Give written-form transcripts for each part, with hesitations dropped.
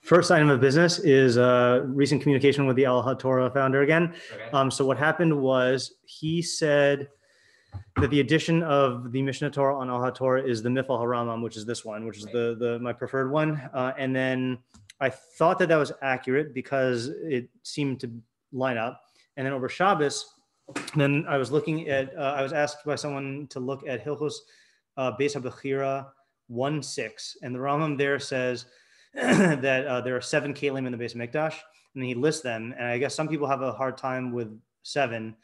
First item of business is recent communication with the Torah founder again. Okay. So what happened was he said that the addition of the Mishneh Torah on Torah is the Mifal HaRambam, which is this one, which is my preferred one. And then I thought that was accurate because it seemed to line up. And then over Shabbos, then I was looking at, I was asked by someone to look at Hilchos Beis HaBechira 1:6. And the Rambam there says that there are 7 kelim in the Beis Mikdash, and he lists them. And I guess some people have a hard time with 7.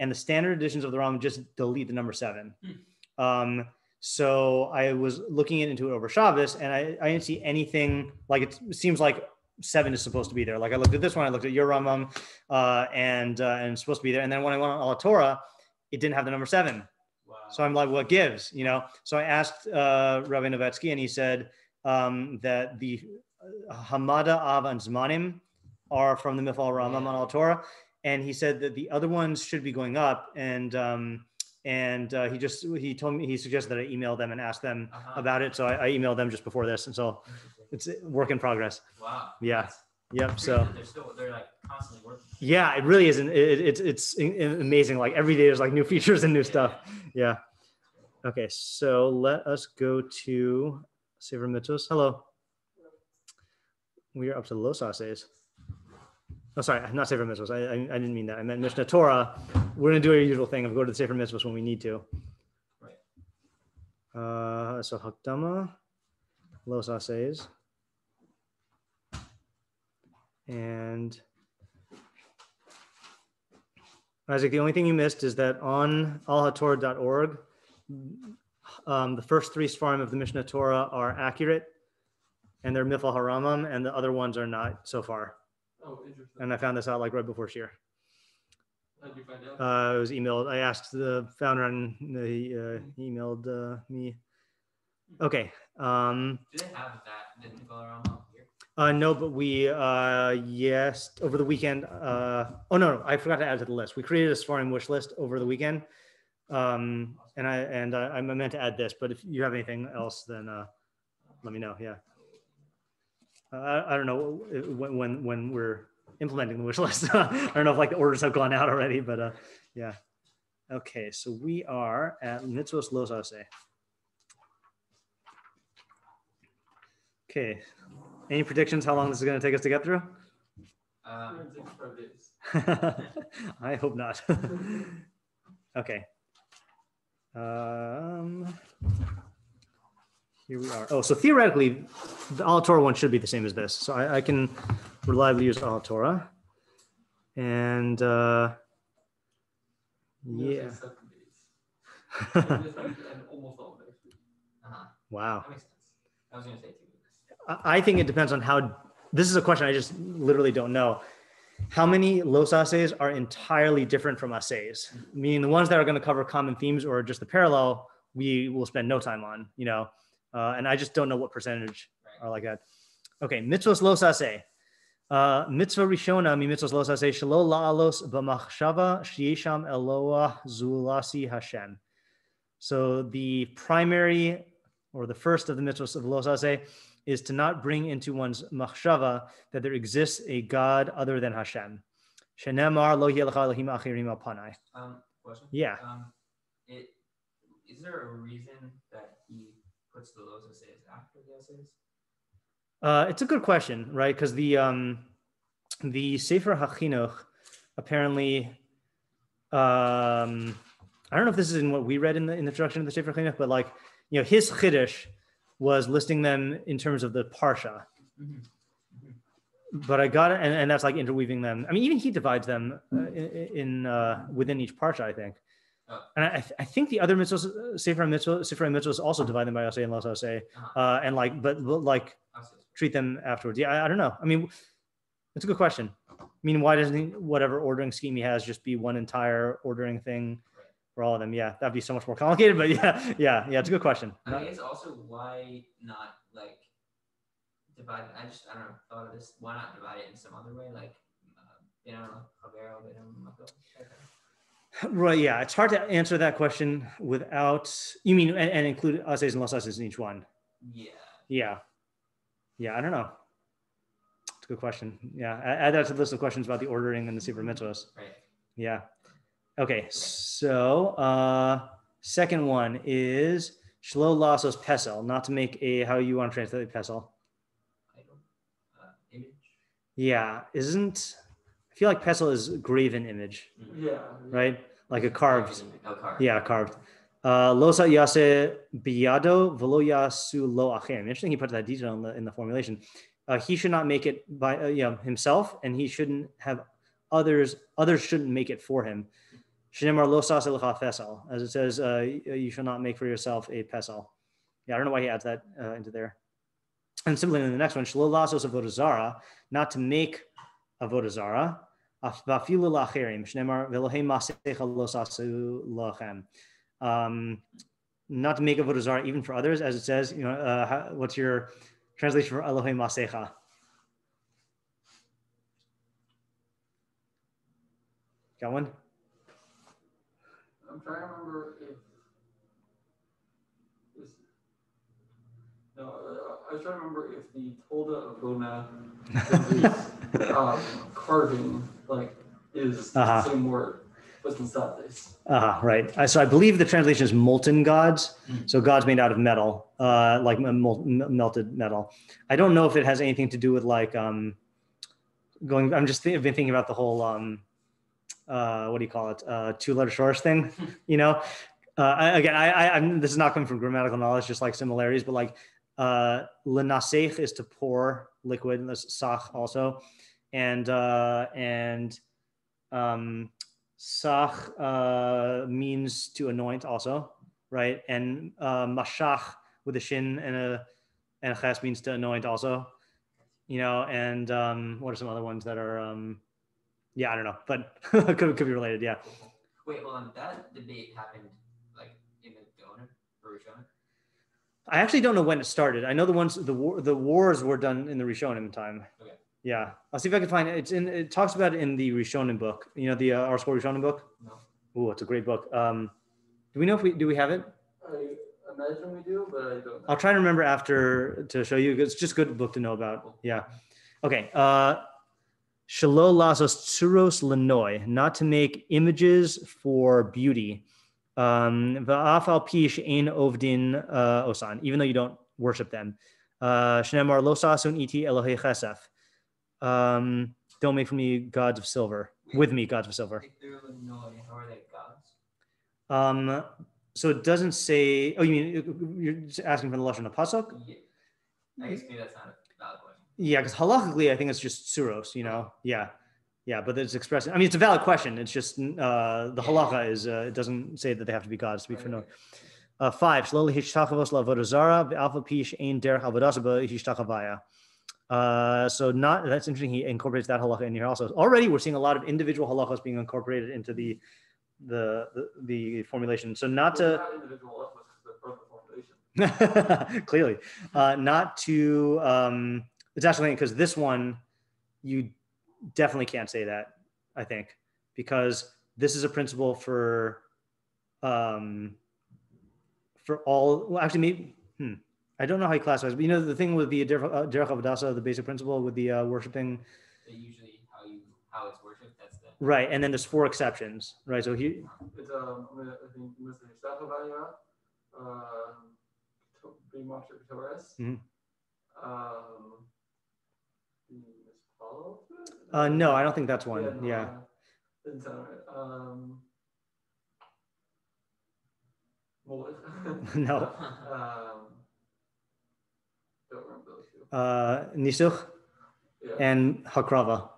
And the standard editions of the Rambam just delete the number 7. So I was looking into it over Shabbos, and I didn't see anything, like it seems like 7 is supposed to be there. Like I looked at this one, I looked at your Rambam, and it's supposed to be there. And then when I went on Torah, it didn't have the number 7. Wow. So I'm like, what gives, you know? So I asked Rabbi Novetsky, and he said that the Hamada, Av, and Zmanim are from the Mifal Rambam on Torah. And he said that the other ones should be going up, and he told me, he suggested that I email them and ask them about it. So I emailed them just before this, and so it's a work in progress. Wow. Yeah. Yep. So they're like constantly working. Yeah, it really isn't. It's amazing. Like every day there's like new features and new stuff. Yeah. Okay. So let us go to Sefer Mitzvos. Hello. We are up to the Lo Taaseh. Oh, sorry, not Sefer Mitzvos. I didn't mean that. I meant Mishneh Torah. We're going to do our usual thing of go to the Sefer Mitzvos when we need to. Right. So Hakdama, Lo Taaseh. And Isaac, the only thing you missed is that on alhatorah.org, the first 3 svarim of the Mishneh Torah are accurate, and they're Mifal HaRambam, and the other ones are not so far. Oh, interesting. And I found this out like right before Shir. How did you find out? It was emailed. I asked the founder, and he emailed me. Okay. Do they have that in Mifal HaRambam here? No, but we yes, over the weekend. Oh no, I forgot to add to the list. We created a Sfarim wish list over the weekend, and I meant to add this. But if you have anything else, then let me know. Yeah. I don't know when we're implementing the wish list. I don't know if like the orders have gone out already, but yeah. Okay, so we are at Mitzvos Lo Taaseh. Okay, any predictions how long this is going to take us to get through? 6 days. I hope not. Okay. Here we are. Oh, so theoretically, the Al Torah one should be the same as this. So I can reliably use Al Torah. And yeah. Wow. That makes sense. I was going to say 2 weeks. I think it depends on how, this is a question I just literally don't know. How many Lo Taasehs are entirely different from Asehs? Meaning the ones that are going to cover common themes or just the parallel, we will spend no time on, you know. And I just don't know what percentage are like that. Okay, Mitzvos Lo Taaseh. Mitzvah Rishona mi Mitzvos Lo Taaseh shelo la'alos b'machshava sheyesham Eloah zulasi Hashem. So the primary or the first of the Mitzvos of Lo Taaseh is to not bring into one's machshava that there exists a God other than Hashem. Shenemar lo yeh lecha Elohim achirim al panai. Question? Yeah. Is there a reason that he puts the Lo Taaseh after the essays? It's a good question, right? Because the Sefer HaChinuch apparently, I don't know if this is in what we read in the introduction of the Sefer HaChinuch, but like, you know, his chiddush was listing them in terms of the parsha. Mm-hmm. But I got it, and that's like interweaving them. I mean, even he divides them in within each parsha, I think. Oh. And I think the other mitzvos, Sefer mitzvos, also divide them by Aseh and Lo Taaseh, and like, but like treat them afterwards. Yeah, I don't know. I mean, it's a good question. I mean, why doesn't he, whatever ordering scheme he has just be one entire ordering thing for all of them? Yeah, that'd be so much more complicated. But yeah, it's a good question. I guess also why not like divide? I don't know. Thought of this. Why not divide it in some other way? Like, you know, Right. Yeah, it's hard to answer that question without. You mean and include Asehs and Lo Taasehs in each one? Yeah. Yeah. I don't know. a good question. Yeah, add that to the list of questions about the ordering and the super mitzvos. Right. Yeah. Okay, so second one is shlo lasos pesel, not to make a, how you want to translate pesel? Image. Yeah, I feel like pesel is graven image. Yeah. Right? Like a carved. Carved. Yeah, carved. Losa yase biyado velo yasu lo achem. Interesting. He put that detail in the formulation. He should not make it by himself, and he shouldn't have others. Others shouldn't make it for him. Shnemar lo sase lecha pesel, as it says, you shall not make for yourself a pesel. Yeah, I don't know why he adds that into there. And similarly, in the next one, shlo lasos avodah zarah, not to make avodah zarah. Vafilu lacherim shnemar velohem masecha lo sasu lachem. Not to make avodah zarah even for others, as it says. What's your translation for Elohim Masecha? Got one? I'm trying to remember if I was trying to remember if the Tolda of Gona carving is the same word. Right. So I believe the translation is molten gods. So gods made out of metal, like melted metal. I don't know if it has anything to do with I'm just been thinking about the whole, what do you call it? 2-letter source thing, Again, this is not coming from grammatical knowledge, just like similarities, but lenasech is to pour liquid, and that's sach also. And Sach means to anoint also, right? And mashach with a shin and a ches means to anoint also, and what are some other ones that are, I don't know, but could be related, yeah. Wait, hold on. That debate happened in the Donor or Rishonim? I actually don't know when it started. I know the wars were done in the Rishonim time. Okay. Yeah, I'll see if I can find it. It talks about it in the Rishonim book. The Our School Rishonim book. No. Oh, it's a great book. Do we know if do we have it? I imagine we do, but I don't know. I'll try to remember after to show you. It's just a good book to know about. Yeah. Okay. Shelo lasos tsuros lenoi, not to make images for beauty. Va'afal pish ein ovdin osan, even though you don't worship them. Shnemar lo sasun iti Elohei chesef. Don't make for me gods of silver. With me, gods of silver. If they're Illinois, how are they gods? So it doesn't say. Oh, you mean you're just asking for the lashon of pasuk? Yeah. I guess maybe that's not a valid question. Yeah, because halachically, I think it's just suros. Yeah, but it's expressing. I mean, it's a valid question. It's just the halacha is it doesn't say that they have to be gods to be for no. 5. Slowly hishtachavos la'avodah zarah ve'alfa pish ein derech avodah ba hishtachavaya. So that's interesting. He incorporates that halacha in here also. Already we're seeing a lot of individual halachas being incorporated into the formulation. So not to clearly not to it's actually because this one you definitely can't say that, I think, because this is a principle for all. Well, actually, maybe. I don't know how he classifies, but the thing with the derech avodah, the basic principle with the worshiping. Usually, how it's worshipped. That's the right, and then there's 4 exceptions, right? So he. It's I think Mishneh Torah, No, I don't think that's one. Yeah. Didn't sound right. No. Don't remember those 2. Nisuch and Hakrava.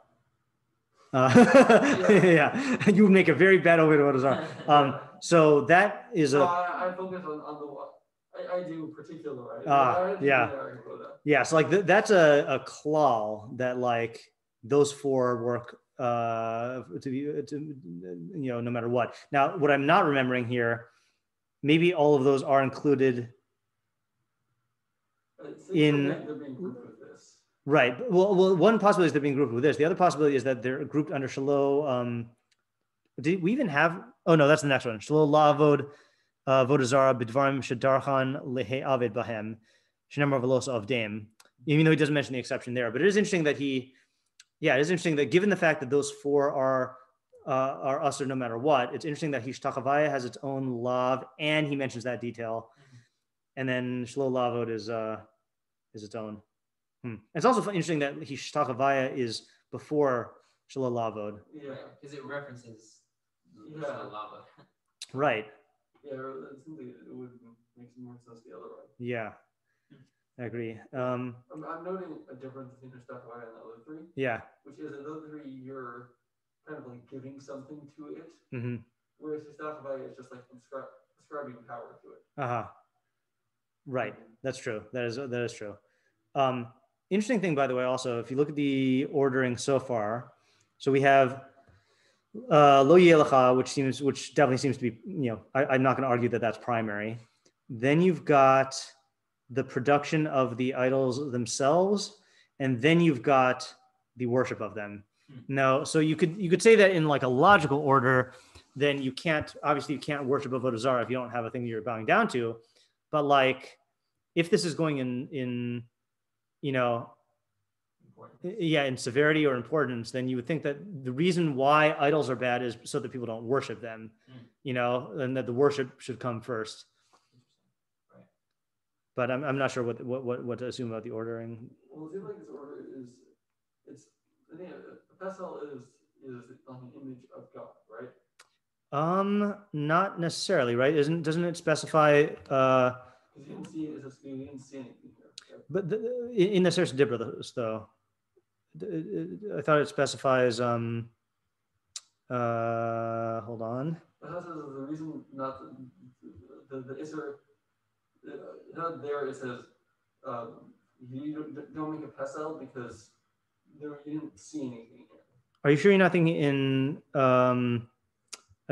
Yeah, you would make a very bad avodah. So that is I focus on the one. I do particularize. Yeah. So that's a klal that those 4 work to no matter what. Now, what I'm not remembering here, maybe all of those are included in. They're being grouped with this. Right. Well, one possibility is they're being grouped with this. The other possibility is that they're grouped under Shelo. Did we even have? Oh no, that's the next one. Shelo la'avod avodah zarah b'dvarim shedarchan lehe'aved bahem shenemar velos avdem. Even though he doesn't mention the exception there, but it is interesting that he Yeah, it's interesting that given the fact that those four are usher no matter what, it's interesting that hishtachavaya has its own lav, and he mentions that detail, and then shlo lavod is its own. It's also interesting that hishtachavaya is before shlo lavod. Yeah. Because it references Yeah. shlo lavod. Right. Yeah, it seems like it would make more sense the other way. Yeah, I agree. I'm noting a difference between hishtachavaya and the other three. Yeah. Which is in the other three, you're kind of like giving something to it, whereas hishtachavaya is just like ascribing power to it. Right. That's true. That is true. Interesting thing, by the way, also, if you look at the ordering so far, so we have lo yelecha, which definitely seems to be, I'm not going to argue that that's primary. Then you've got the production of the idols themselves, and then you've got the worship of them. Now, so you could say that in like a logical order, then you can't worship avodah zarah if you don't have a thing you're bowing down to. But like, if this is going in in severity or importance, then you would think that the reason why idols are bad is so that people don't worship them, and that the worship should come first. Right. But I'm not sure what to assume about the ordering. Well, it seems like this order is I think a pesel is on the image of God, right? Not necessarily, right? Doesn't it specify? Because you didn't see it as you didn't see anything here. Right? But in the Sersha Dibros, though, I thought it specifies. Hold on. But the reason not the Isser not there. It says you don't make a pesel because you didn't see anything here. Are you sure you're not thinking in? I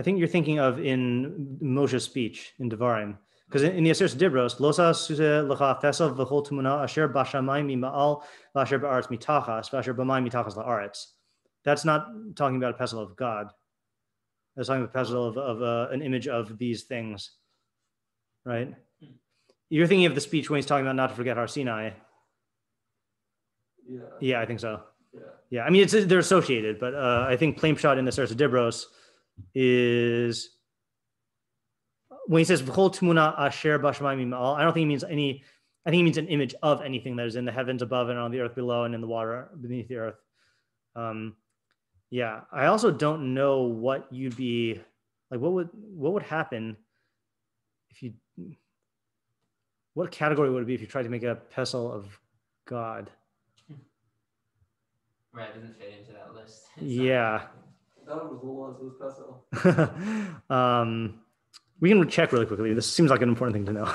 think you're thinking of in Moshe's speech in Devarim. Because in the Sersha Dibros, losa suse lecha fesel v'chol tumuna asher bashamayim mima'al v'asher ba'aretz mitachas v'asher b'mayim mitachas la'aretz. That's not talking about a pesel of God. That's talking about a pesel of an image of these things, right? You're thinking of the speech when he's talking about not to forget Har Sinai. Yeah. Yeah, I think so. Yeah. I mean, they're associated, but I think plain shot in the Sersha Dibros is. When he says "v'chol tmuna asher b'shamayim mima'al," I don't think he means any. I think he means an image of anything that is in the heavens above and on the earth below and in the water beneath the earth. Yeah, I also don't know what you'd be like. What would happen if you? What category would it be if you tried to make a pesel of God? Right, it doesn't fit into that list. Yeah. That was the laws of pesel. We can check really quickly. This seems like an important thing to know.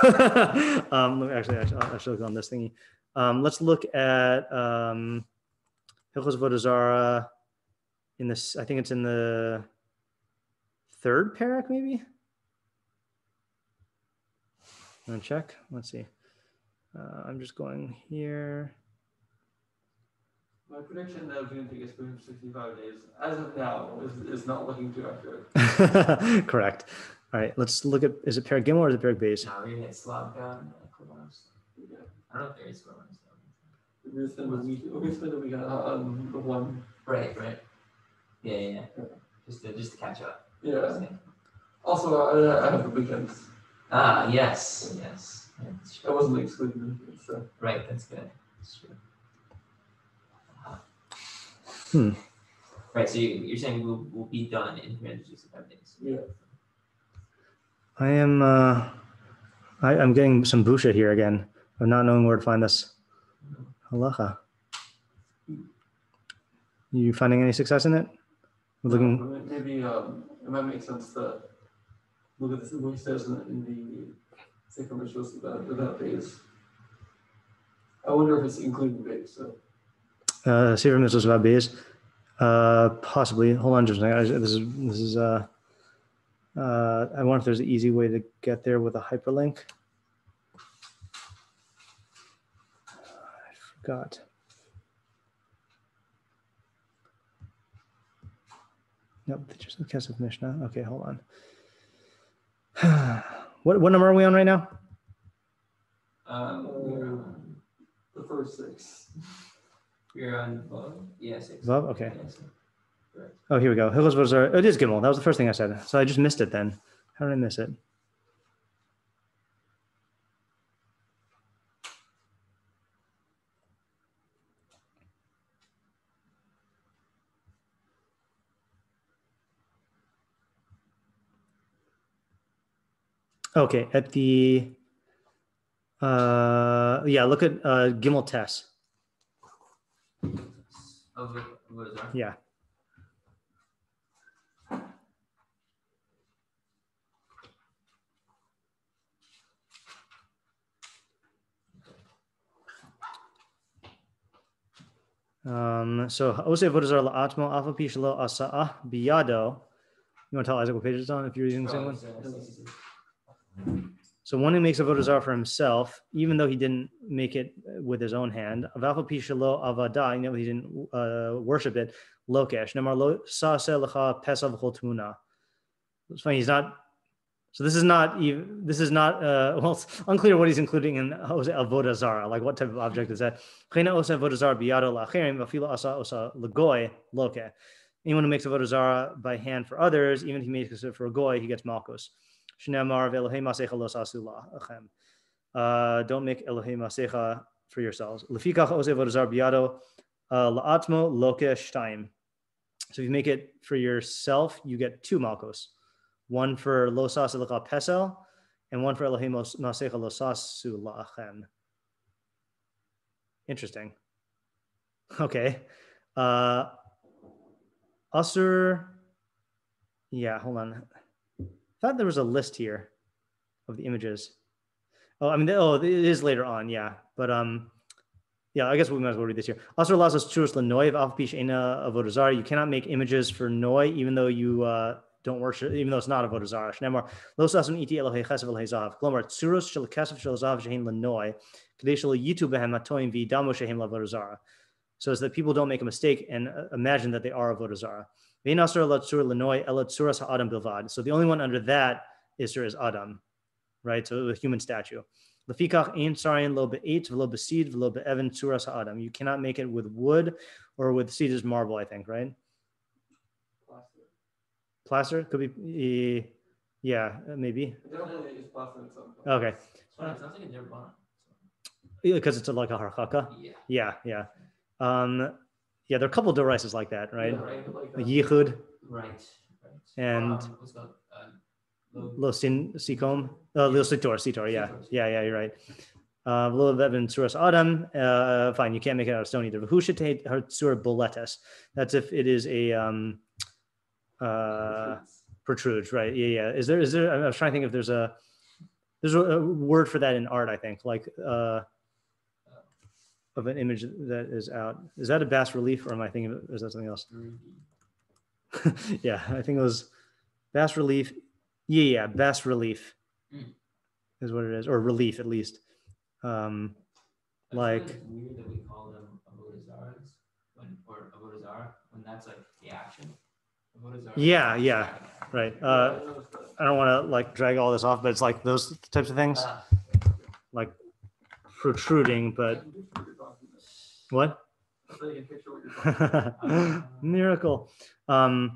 I should look on this thingy. Let's look at Hilchos avodah zarah in this. I think it's in the third parak, maybe. I'm gonna check. Let's see. I'm just going here. My prediction that it's going to take us 365 days, as of now, is not looking too accurate. Correct. All right, let's look at, is it Perek Gimel or is it Perek Beis? No, we're going to hit Slav down. Yeah. I don't know if there is equivalence. We're going to spend a week on the one. Right. Yeah. Just to catch up. Yeah. Also, I have the weekends. Yes. I wasn't excluded. So. Right, that's good. That's true. Right, so you're saying we'll be done in 365 days. Yeah. I am. I'm getting some busha here again of not knowing where to find this halacha. You finding any success in it? We're looking. Maybe it might make sense to look at this what he says in the Sefer Mitzvos about days. I wonder if it's including days. So. Sefer Mitzvos about beis. Possibly. Hold on just a second. This is. I wonder if there's an easy way to get there with a hyperlink. I forgot. Nope, just the Kesef Mishnah. Okay, hold on. What number are we on right now? The first 6. You're on Vav? Yes. Vav? Okay. Yes. Correct. Oh, here we go. Hilchos avodah zarah. It is Gimel. That was the first thing I said. So I just missed it then. How did I miss it? Okay, at the look at Gimel Tess. What is that? Yeah. So Ose avodah zarah la'atmo afa pi shelo asa'ah biyado. You want to tell Isaac what page it's on if you're using the same one? So one who makes avodah zarah for himself, even though he didn't make it with his own hand, avafa pi shelo avodah, he didn't worship it. Lokesh nemar lo sa'aseh lecha pesav v'chol tmuna. It's funny. He's not. So this is not even. This is not. Well, it's unclear what he's including in avodah zarah. Like what type of object is that? Anyone who makes avodah zarah by hand for others, even if he makes it for a goy, he gets malchus. Don't make Elohei masecha for yourselves. So if you make it for yourself, you get 2 malchus. One for lo sas lecha pesel, and one for Elohei masecha lo sasu la'achem. Interesting. Okay. Asur. Yeah, hold on. I thought there was a list here of the images. Oh, I mean, it is later on. Yeah, but yeah, I guess we might as well read this here. Asur lasas churus lenoi av pish ena avodah zarah. You cannot make images for noi, even though you don't worship, even though it's not avodah zarah. Shnemar lo sasun iti Elohei chesav Elohei zahav. Klomar tzuros shel kesef shel zahav shehem lenoi. So as that people don't make a mistake and imagine that they are avodah zarah. So the only one under that is Adam, right? So the human statue. You cannot make it with wood or with seed as marble, I think, right? Plaster could be, yeah, maybe. Okay. It sounds like a different one. Because it's like a harchaka. Yeah. Yeah, there are a couple of devices like that, right? Yeah, right, like The yichud. Right. And what's called lo sikom, lo sitor. Yeah, you're right. Lo vevin tzuras adam. Fine, you can't make it out of stone either. V'hushete hartzur boletes. That's if it is a protrudes, right? Yeah. Is there? I was trying to think if there's a word for that in art. I think like of an image that is out. Is that a bas relief, or am I thinking of it? Or is that something else? Yeah, I think it was bas relief. Yeah, bas relief is what it is, or relief at least. Like it's weird that we call them avodah zarahs or avodah zarah when that's like the action. Yeah, right. I don't want to like drag all this off, but it's like those types of things, like protruding, but what? Miracle. Yeah,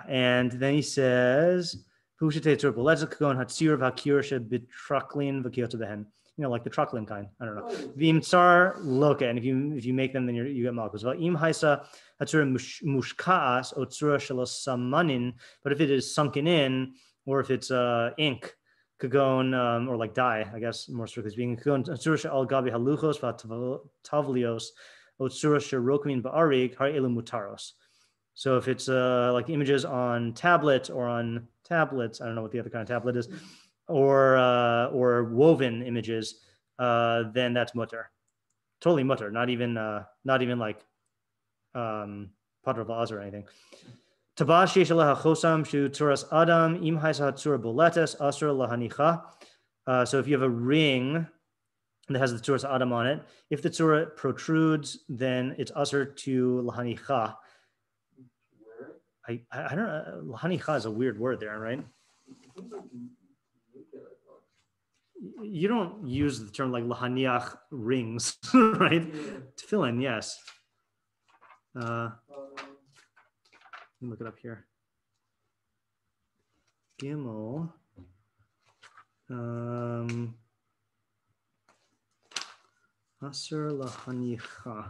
and then he says, like the truckling kind. I don't know. Vim tsar loka, and if you make them, then you get malchus. Im haisa hatsura mushkaas otsura samanin. But if it is sunken in, or if it's ink, kagon or like dye, I guess more strictly speaking, kagon hatsura al gabi haluchos vatavlios otsura shirokmin ba'arig har elu mutaros. So if it's like images on tablets or on tablets, I don't know what the other kind of tablet is, or woven images, then that's mutter, totally mutter. Not even like pater vaz or anything. Tabash yeshalaha chosam shu tzuras adam im haisa tzur boletes asur lahanicha. So if you have a ring that has the tzuras adam on it, if the tzura protrudes, then it's asur to lahanicha. I don't know. Lahanicha is a weird word there, right? you don't use the term like lahaniach rings, right? Yeah. Tefillin, yes. Let me look it up here. Gimel. Asur lahanicha.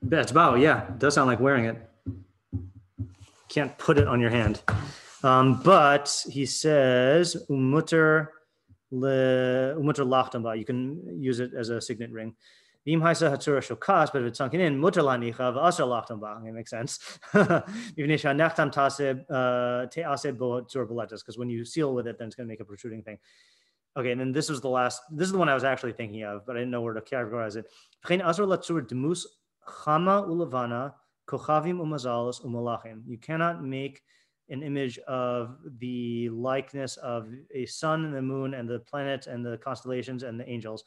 Betzbao, yeah, it does sound like wearing it. Can't put it on your hand. But he says, umuter lachtamba. You can use it as a signet ring. V'im haisa hatzura shokas, but if it's sunken in, muter lanicha v'asur lachtamba. It makes sense. Tעשה bo tzur beletas, because when you seal with it, then it's going to make a protruding thing. Okay, and then this is the one I was actually thinking of, but I didn't know where to categorize it. You cannot make an image of the likeness of a sun and the moon and the planets and the constellations and the angels.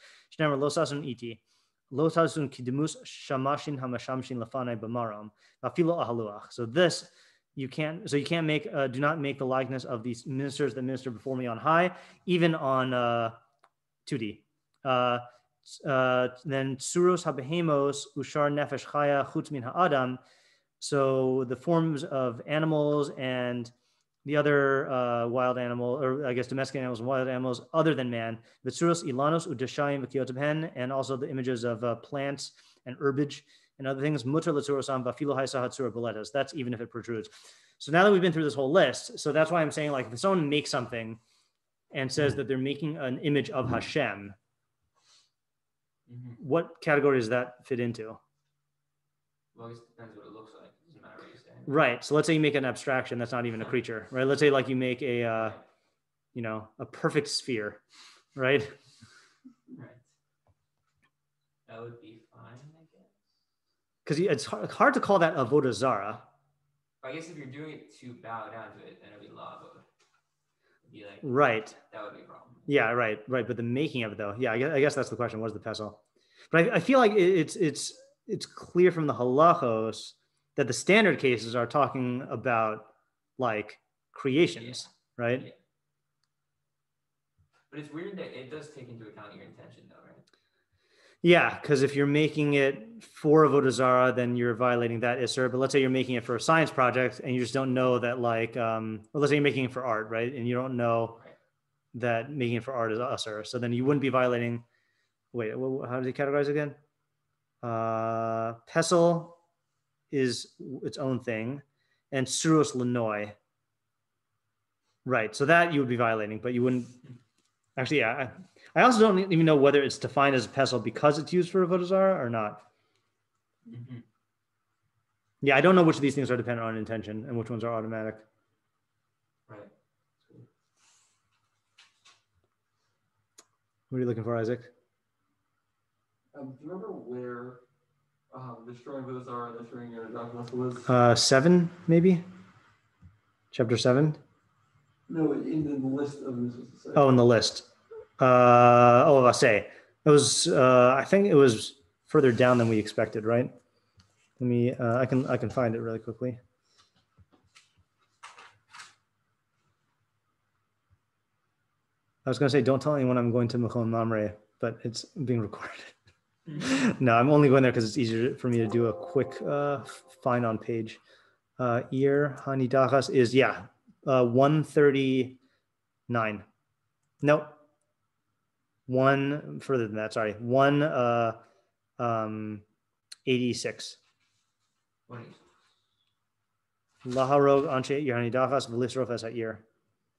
So this, you can't make, do not make the likeness of these ministers that minister before me on high, even on 2D. Then suros habehemos ushar nefesh chaya chutz min ha'adam. So the forms of animals and the other wild animal, or I guess domestic animals and wild animals other than man, the suros ilanos udashayim v'kiotabhen, and also the images of plants and herbage and other things, mutter l'tzurosam v'afilo haisa hatzura beletas. That's even if it protrudes. So now that we've been through this whole list, so that's why I'm saying, like, if someone makes something and says that they're making an image of Hashem, what category does that fit into? Well, it depends what it looks like. It doesn't matter what you're saying. Right. So let's say you make an abstraction that's not even a creature, right? Let's say like you make a, a perfect sphere, right? Right. That would be fine, I guess. Because it's hard to call that avodah zarah. I guess if you're doing it to bow down to it, then it would be lavod. It'd be like, right. That would be a problem. Yeah, right. But the making of it, though, yeah, I guess that's the question. What is the pesel? But I feel like it's clear from the halachos that the standard cases are talking about like creations, right? Yeah. But it's weird that it does take into account your intention, though, right? Yeah, because if you're making it for avodah zarah, then you're violating that isser. But let's say you're making it for a science project and you just don't know that, like, well, let's say you're making it for art, right? And you don't know that making it for art is usser. So then you wouldn't be violating. Wait, how does he categorize again? Pesel is its own thing, and suros lenoi. Right. So that you would be violating, but you wouldn't. Actually, yeah. I also don't even know whether it's defined as a pesel because it's used for avodah zarah or not. Mm-hmm. Yeah, I don't know which of these things are dependent on intention and which ones are automatic. Right. What are you looking for, Isaac? Do you remember where destroying avodah zarah and destroying your documents was? 7, maybe? Chapter 7? No, in the list of Mitzvos. Oh, in the list. Tעשה. It was, I think it was further down than we expected, right? Let me, I can find it really quickly. I was going to say, don't tell anyone I'm going to Mechon Mamre, but it's being recorded. No, I'm only going there because it's easier for me to do a quick find on page. Ir Hanidachas is, 139. Nope. One further than that, sorry. 186. Laharog Anshe Ir Hanidachas V'lisrof Es Ha'ir.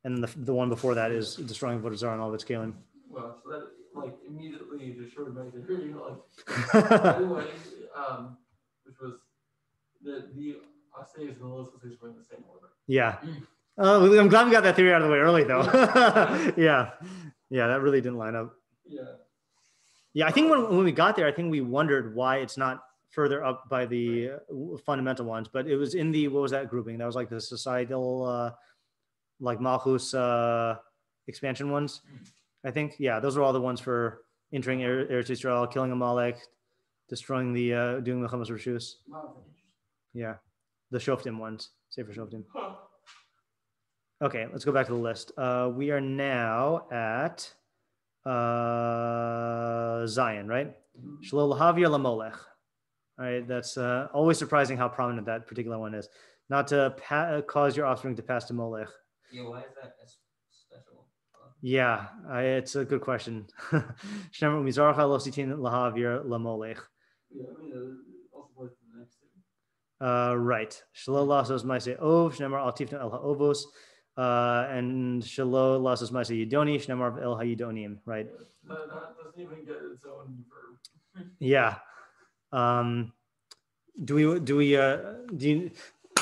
And the one before that is destroying avodah zarah and all of its kalim. Well, so that immediately destroyed my theory. Anyway, which was the assays and the list was going in the same order. Yeah. I'm glad we got that theory out of the way early, though. Yeah, that really didn't line up. Yeah, I think when we got there, I think we wondered why it's not further up by the fundamental ones, but it was in the, what was that grouping? That was like the societal, like Malchus expansion ones, I think. Yeah, those are all the ones for entering Eretz Yisrael, killing Amalek, destroying the, doing the Chamas Rishus. Yeah, the Shoftim ones, Sefer Shoftim. Okay, let's go back to the list. We are now at Zion, right? Shelo lahavir lamolech. All right, that's always surprising how prominent that particular one is. Not to cause your offspring to pass to Molech. Yeah, why is that special? Yeah, it's a good question. Shnemar umizarcha lo sitin lahavir lamolech. Yeah, I mean, also plays to the next thing. Right. Shelo lasos maise ov. Shnemar al tifna el haovos. And shelo lasos maise yidoni. Shnemar el hayidonim. Right. That doesn't even get its own verb. Yeah.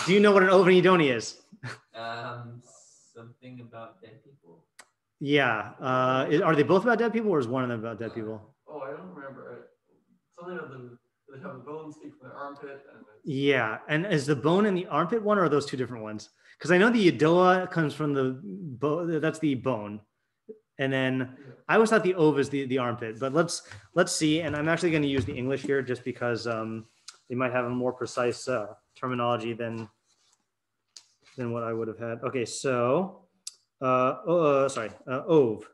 Do you know what an ov and yidoni is? Something about dead people. Yeah. Are they both about dead people, or is one of them about dead people? Oh, I don't remember. Something of they have the bone speak from the armpit. Yeah. And is the bone in the armpit one, or are those two different ones? Because I know the Yedoah comes from the bone. That's the bone. And then I always thought the ov is the armpit. But let's see. And I'm actually going to use the English here just because they might have a more precise terminology than what I would have had. Okay, so ov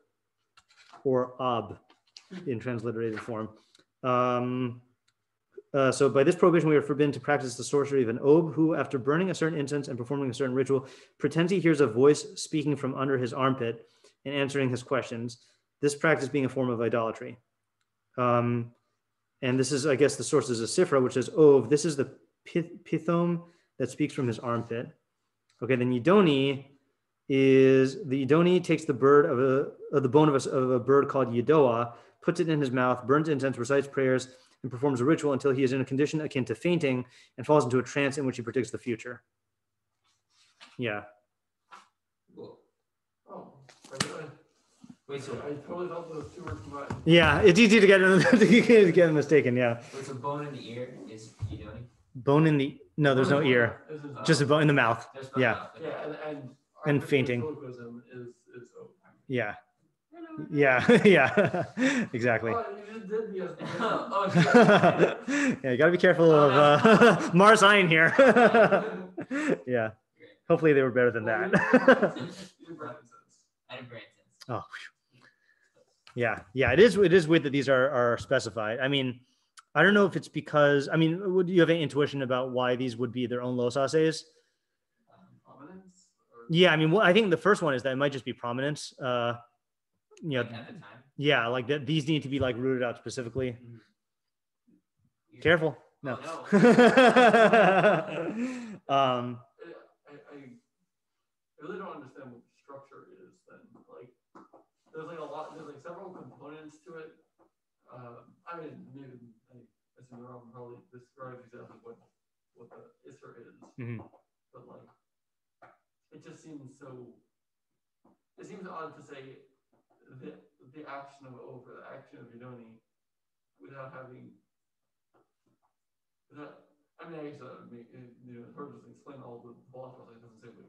or ob in transliterated form. So by this prohibition, we are forbidden to practice the sorcery of an ob who, after burning a certain incense and performing a certain ritual, pretends he hears a voice speaking from under his armpit and answering his questions. This practice being a form of idolatry. And this is, I guess, the source is a sifra, which is ov. This is the pithom that speaks from his armpit. Okay, then Yidoni takes the bone of a bird called Yedoah, puts it in his mouth, burns incense, recites prayers, and performs a ritual until he is in a condition akin to fainting and falls into a trance in which he predicts the future. Yeah. Cool. Oh, wait, so I totally thought those two were combined. Yeah, it's easy to get them mistaken. Yeah. Wait, so bone in the ear is Yidoni? Bone in the there's no ear, just a bone in the mouth. Yeah. Yeah, and fainting. Is yeah. Yeah, yeah, exactly. Oh, you just did the Oh, yeah, you got to be careful of Mars Iron here. Yeah, hopefully they were better than that. Oh, yeah. It is weird that these are specified. I mean, I don't know if it's because, I mean, would you have any intuition about why these would be their own Lo Taasehs? Prominence? Yeah, I mean, I think the first one is that it might just be prominence. At the time. Yeah, like that. These need to be like rooted out specifically. Careful. No. Oh, I really don't understand what the structure is then. Like, there's like several components to it. I mean, maybe I assume Rambam probably describes exactly what the Isser is. Mm-hmm. But like, it just seems odd to say the action of over the action of Yidoni without having that. I mean, I guess it's hard to explain all the philosophy. It doesn't say what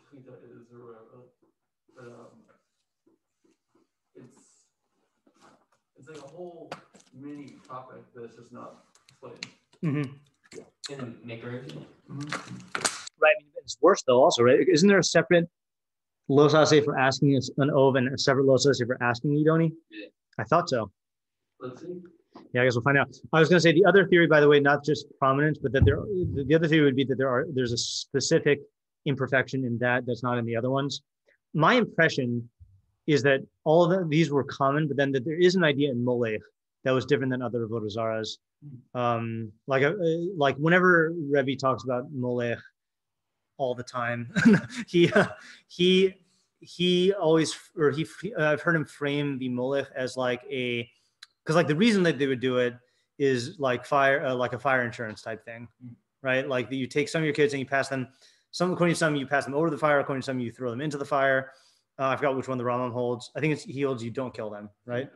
Shechita is or whatever, but it's like a whole mini topic that's just not explained. Mm-hmm. In the Maker. Right. I mean, it's worse though. Also, right? Isn't there a separate Lo Taaseh for asking an ov and a separate Lo Taaseh for asking Yidoni? Yeah. I thought so. Let's see. Yeah, I guess we'll find out. I was going to say the other theory, by the way, not just prominence, but that the other theory would be that there's a specific imperfection in that's not in the other ones. My impression is that all of these were common, but then that there is an idea in Molech that was different than other avodah zarahs. Like whenever Rebbe talks about Molech all the time, he always, or I've heard him frame the Molech as like because like the reason that they would do it is like like a fire insurance type thing, right? Like you take some of your kids and you pass them. According to some, you pass them over the fire. According to some, you throw them into the fire. I forgot which one the Rambam holds. I think he holds you don't kill them, right?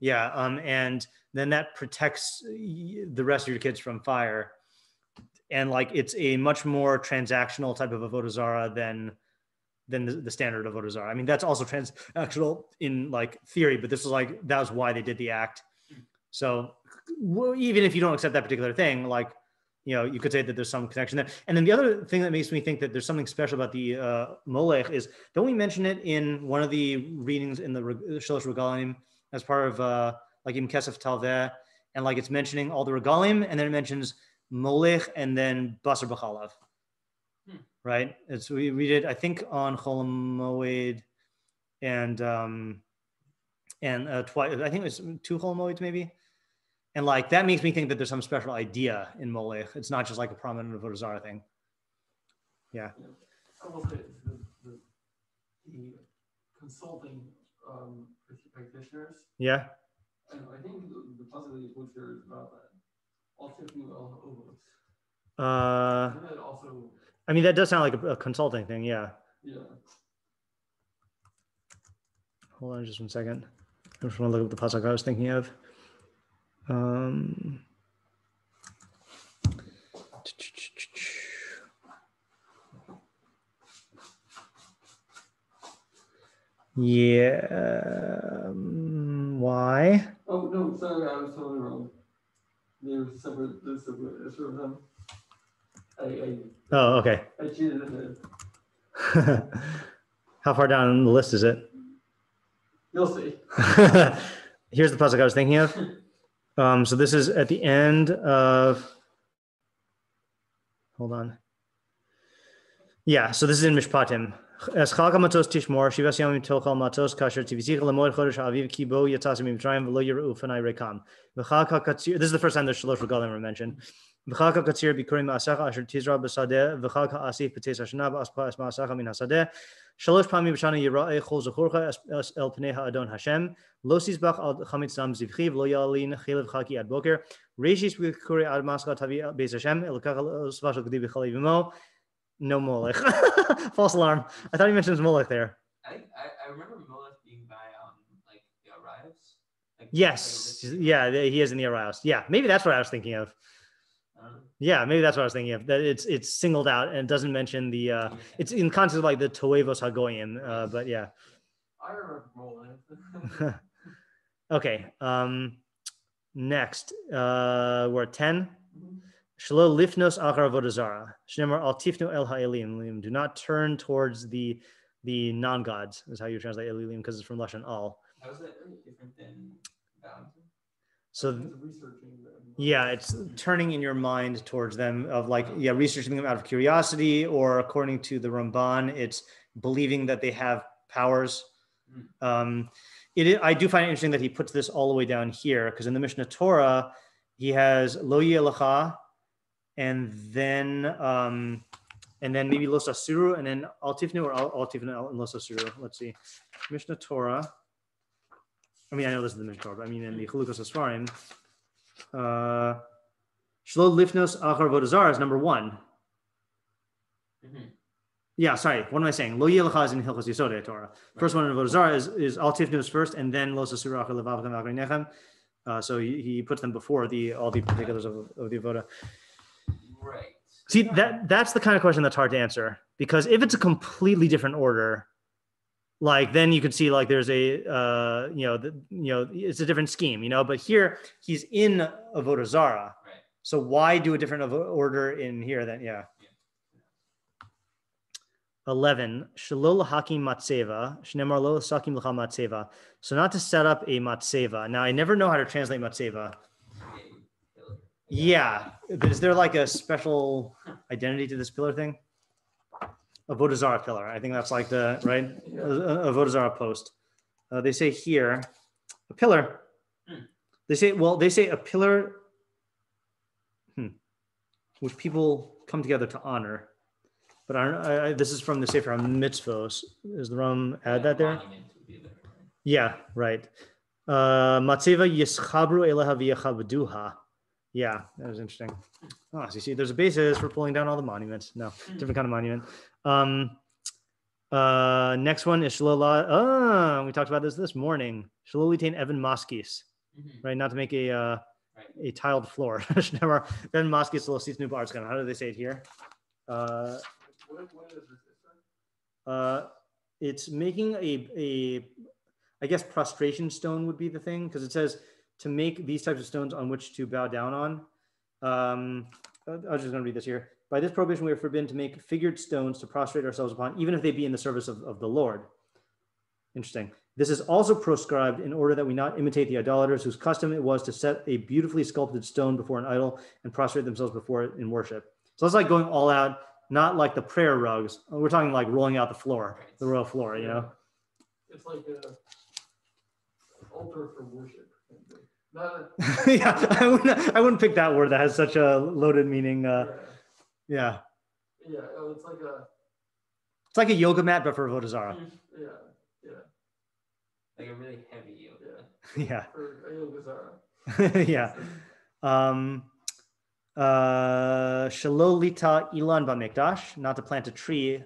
Yeah. And then that protects the rest of your kids from fire. And like it's a much more transactional type of avodah zarah than the standard avodah zarah. I mean, that's also transactional in like theory, but this is like that was why they did the act. So even if you don't accept that particular thing, like you could say that there's some connection there. And then the other thing that makes me think that there's something special about the molech is, don't we mention it in one of the readings in the Shalosh Regalim as part of like in Kesef Talveh, and like it's mentioning all the Regalim, and then it mentions molech and then basar b'chalav, right? It's we read it, I think, on Chol Moed and twice. I think it was 2 Chol Moeds maybe. And like that makes me think that there's some special idea in molech. It's not just like a prominent avodah zarah thing. Yeah. I will say the consulting practitioners. Yeah. I think the possibility which there is about that. All tipping all also. I mean, that does sound like a consulting thing. Yeah. Yeah. Hold on just 1 second. I just want to look up the pasuk I was thinking of. Yeah. Why? Oh no, sorry, I was totally wrong. They're separate. There's sort of them. Oh, okay. I cheated in it. How far down the list is it? You'll see. Here's the pasuk I was thinking of. So this is at the end of. Hold on. Yeah, so this is in Mishpatim. As chalka matos tishmor shivas yamim tochal matos kasher tivisich lemoed chodesh aviv ki bo yatzas mitzrayim v'lo yiru ufanai rekam. V'chalka katzir. This is the first time the shalosh regalim were mentioned. V'chalka katzir bikurim ma'asacha asher tizra b'sadeh v'chalka asif b'teis hashana b'aspa es ma'asacha min hasadeh. Shalosh pamim b'shana yira'eh chol zechorcha es el pnei ha'adon Hashem. Lo sizbach al chametz dam zivchi v'lo yalin chilev chaki ad boker. Reishis b'kuri ad mascha tavi beis Hashem elokach svashal gedi b'chalei v'mo. No molech. False alarm. I thought he mentioned molech there. I remember molech being by like the arrives. Like, yes. Yeah, he is in the arrives. Yeah, maybe that's what I was thinking of. Yeah, maybe that's what I was thinking of. That it's singled out and doesn't mention the. It's in context of like the toevos hagoyim. But yeah. I remember molech. Okay. Next, we're at 10. Shelo lifnos achar avodah zarah. Shnemar al tifnu el ha'elim. Do not turn towards the non-gods. Is how you translate elilim, because it's from Lashon al. How is that different than balancing? So yeah, it's turning in your mind towards them, of like researching them out of curiosity, or according to the Ramban, it's believing that they have powers. I do find it interesting that he puts this all the way down here, because in the Mishneh Torah he has lo yelecha. And then maybe los asuru, and then al tifnu or al tifnu and los asuru. Let's see, Mishneh Torah. I mean, I know this is the Mishneh Torah, but I mean in the Chulukos Asfarim, shlo lifnos achar avodah zarah is number 1. Yeah, sorry. What am I saying? Lo yelecha is in Hilchos Yesodei Torah. First one in avodah zarah is al tifnu is first, and then los asuru achar levavchem v'agrinechem. So he puts them before all the particulars of the avodah. Right. See, that's the kind of question that's hard to answer, because if it's a completely different order, like then you could see like there's a it's a different scheme, but here he's in avodah zarah. Right. So why do a different order in here then? Yeah. 11. Shalol hakim matseva, shnemar lo sakim l'cha matseva. So not to set up a matseva. Now I never know how to translate matseva. Yeah, but is there like a special identity to this pillar thing? Avodah zarah pillar. I think that's like the right avodah zarah post. They say here a pillar. They say a pillar, which people come together to honor. But I this is from the Sefer Mitzvos. Is the Ram add that there? Yeah, right. Matzeva yischabru eleha v'yachavduha. Yeah, that was interesting. Oh, so you see, there's a basis for pulling down all the monuments. No, different kind of monument. Next one is Shalola. We talked about this morning. Shalolitain Evan Moskis, right? Not to make a tiled floor. Evan Moskis Losis New Bars. How do they say it here? What is this? It's making I guess prostration stone would be the thing, because it says to make these types of stones on which to bow down on. was just going to read this here. By this prohibition, we are forbidden to make figured stones to prostrate ourselves upon, even if they be in the service of the Lord. Interesting. This is also prescribed in order that we not imitate the idolaters whose custom it was to set a beautifully sculpted stone before an idol and prostrate themselves before it in worship. So it's like going all out, not like the prayer rugs. We're talking like rolling out the floor, the royal floor, you know? It's like an altar for worship. Yeah, I wouldn't pick that word that has such a loaded meaning. Yeah. Yeah, it's like a yoga mat, but for avodah zarah. Yeah. Like a really heavy yoga. Yeah. For a yoga zarah. Yeah. Shalolita ilan b'mikdash, not to plant a tree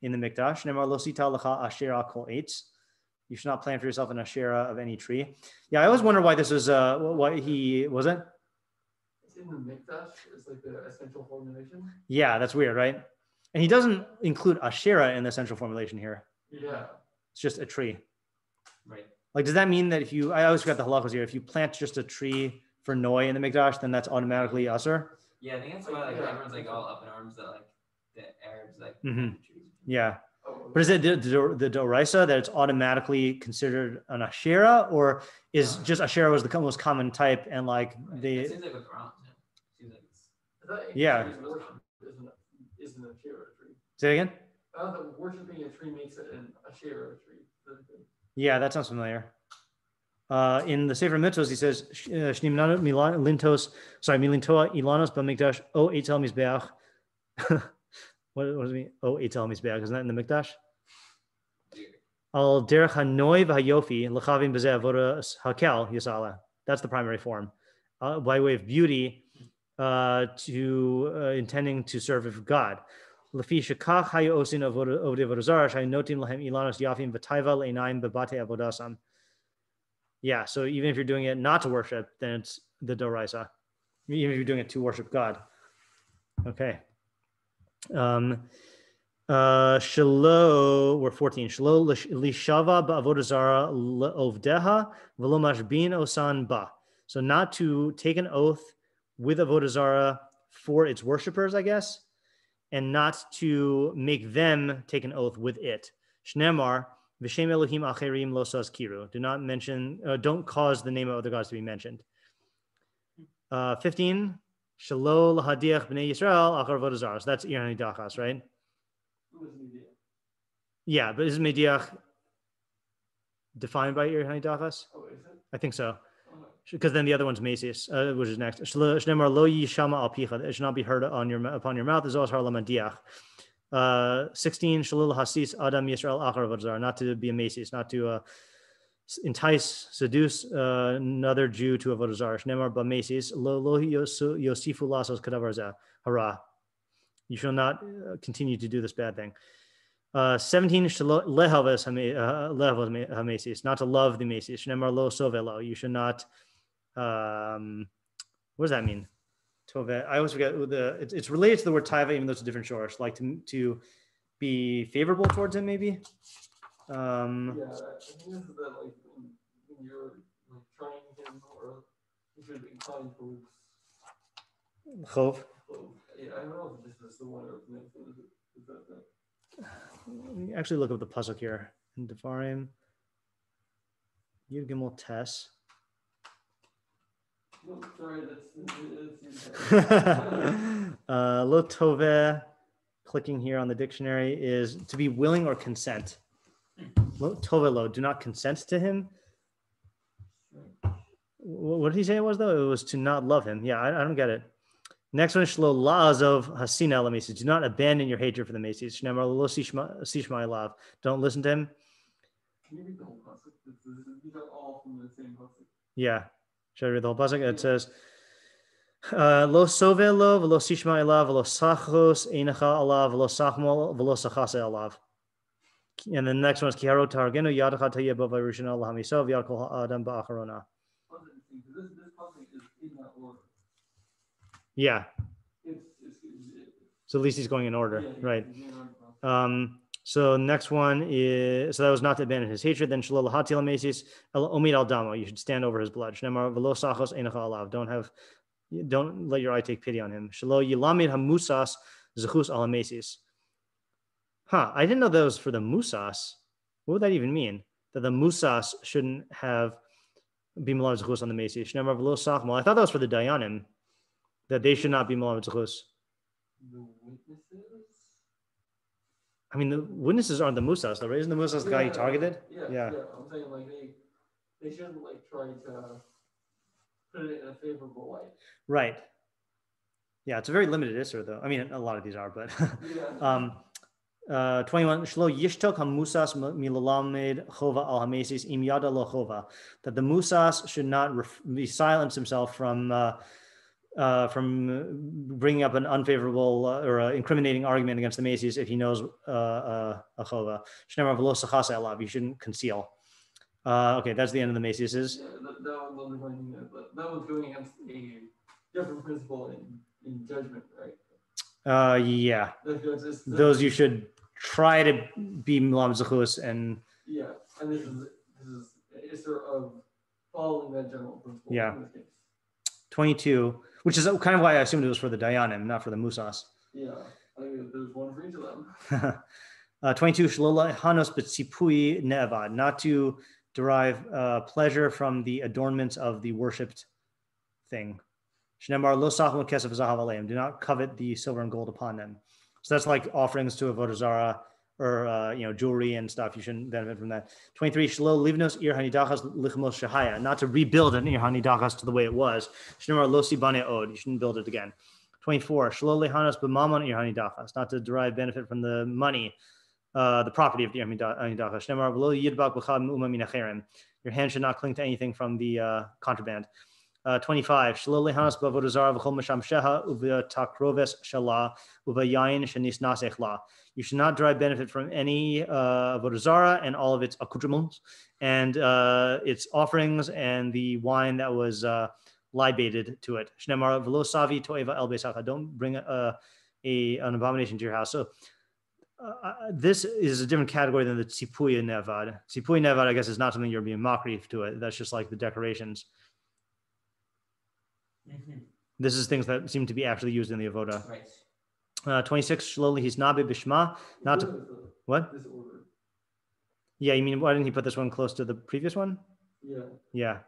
in the mikdash. Nemar losita lecha asherah kol eitz. You should not plant for yourself an asherah of any tree. Yeah, I always wonder why this was. What he wasn't. It's in the mikdash. It's like the essential formulation. Yeah, that's weird, right? And he doesn't include asherah in the essential formulation here. Yeah. It's just a tree. Right. Like, does that mean that if you? I always forgot the halachos here. If you plant just a tree for noi in the mikdash, then that's automatically asur. Yeah, I think that's why everyone's like all up in arms that like the Arabs like Mm-hmm. the trees. Yeah. But is it the doraisa that it's automatically considered an asherah, or is just asherah was the most common type and like It seems like with Quran. Seems like it's... Yeah. Isn't a asherah tree. Say it again. I don't think worshiping a tree makes it an asherah tree. Yeah, that sounds familiar. In the Sefer Mitzvos, he says, milintoa ilanos b'mikdash o eitel mizbeach. What does it mean? Oh, eitel mizbeach. Isn't that in the mikdash? Al derech hanoi v'hayofi l'chavim b'zeh avodah hakel yisala. That's the primary form. By way of beauty, intending to serve God. Lefi shekach hayu osin avodah zarah shaynotim lahem ilanos yafim v'taiva le'inaim b'bate avodasam. Yeah, so even if you're doing it not to worship, then it's the doraisa. Even if you're doing it to worship God. Okay. Shalo, we're 14. Shalo lishava ba'avodah zarah le'ovdeha v'lo mashbin osan ba. So not to take an oath with avodah zarah for its worshipers, I guess, and not to make them take an oath with it. Shnemar v'shem Elohim acherim lo sazkiru. Do not mention, don't cause the name of other gods to be mentioned. 15. Shalo lahadiach b'nei Yisrael achar avodah zarah. So that's irani dachas, right? Yeah, but is mediach defined by irani dachas? Oh, is it? I think so. Because then the other one's mesis, which is next. Shnemar lo yishama al picha. It should not be heard upon your mouth. As well as har lamadiach. 16. Shalo hasis adam Yisrael achar avodah zarah. Not to be a mesis, not to seduce another Jew to avodah zarah. Shnemar b'mesis lo yosifu lasos kadavar hara. You shall not continue to do this bad thing. 17. Lehavas hamesis, not to love the mesis. Shnemar lo sovelo. You should not. What does that mean? Tove. I always forget. It's related to the word taiva, even though it's a different shorish. Like to be favorable towards him, maybe. Yeah, I think this is that like when you're like trying him, or you should be inclined towards Chov. Yeah, I don't know if this is the one or is that. Let me actually look up the pasuk here in Devarim. Yud Gimel Tes. No, sorry, that's Lo Tove. Clicking here on the dictionary is to be willing or consent. Lo Tovelo, do not consent to him. What did he say it was though? It was to not love him. Yeah, I don't get it. Next one is Shlo La'azov Hasina Lamesis. Do not abandon your hatred for the Macy's. Shnemar Lo Sishma Lav. Don't listen to him. Can you read the whole pasuk? These are all from the same pasuk. Yeah. Should I read the whole pasuk? It says, Lo Sovelo Velo Sishma Elav Velo Sachos Einacha Alav Velo Sachmol Velo Sachase Alav. And the next one is Kiharo Targeno Yadacha Taya Bava Rishana Lahamisov Yakol Adam Ba'acharona. This pasuk is in that order. Yeah. It's So at least he's going in order, yeah, right? So next one is, so that was not to abandon his hatred. Then Shalol Hatil Mesis El Omid Al Damo. You should stand over his blood. Shnemar Velo Sachos Einacha Alav. Don't have Don't let your eye take pity on him. Shelo yilamid hamusas zechus al hamesis. I didn't know that was for the musas. What would that even mean? That the musas shouldn't have be malav zechus on the mesis. Shnemar v'lo sachmal. I thought that was for the dayanim, that they should not be malav zechus. The witnesses? I mean, the witnesses aren't the musas, though, right? Isn't the musas the guy you targeted? Yeah. I'm saying like they shouldn't like try to put it in a favorable light. Right. Yeah, it's a very limited isser, though. I mean, a lot of these are, but 21. Shlo yishtok hamusas milalamed chova al hamesis im yada lo chova. That the musas should not be silence himself from bringing up an unfavorable or incriminating argument against the Macy's if he knows a chova. Shnemar v'lo sachasa elav. You shouldn't conceal. Okay, that's the end of the Macy's. Yeah, that one's going against a different principle in judgment, right? Yeah. Those you should try to be milam zechus and. Yeah, and this is sort of following that general principle. Yeah. 22, which is kind of why I assumed it was for the dayanim, not for the musas. Yeah, I think there's one for each of them. 22, shlola hanos b'tzipui ne'avad, not to derive pleasure from the adornments of the worshipped thing. Shnemar lo sachmu kesef zahav aleim, do not covet the silver and gold upon them. So that's like offerings to avodah zarah or jewelry and stuff. You shouldn't benefit from that. 23, shlo livnos ir hanidachas lichmos shahaya, not to rebuild an ir hanidachas to the way it was. Shnemar lo sibane od, you shouldn't build it again. 24, shlo lehanos b'mamon ir hanidachas, not to derive benefit from the money, the property of the ir hanidachas. Shnemar v'lo yidbak b'chad me'uma min acherem, your hand should not cling to anything from the contraband. 25. Shlo lehanos b'avodah zarah v'chol masham sheha u'v'takroves shala u'v'yayin shenis nasechla. You should not derive benefit from any avodah zarah and all of its accoutrements and its offerings and the wine that was libated to it. Shnemar v'lo savi to'eva el beisacha. Don't bring an abomination to your house. So this is a different category than the tzipui nevad. Tzipui nevad, I guess, is not something you're being mockery to it. That's just like the decorations. This is things that seem to be actually used in the avodah. Right. 26. Shloli he's nabe bishma. Not to what? Disorder. Yeah, you mean why didn't he put this one close to the previous one? Yeah.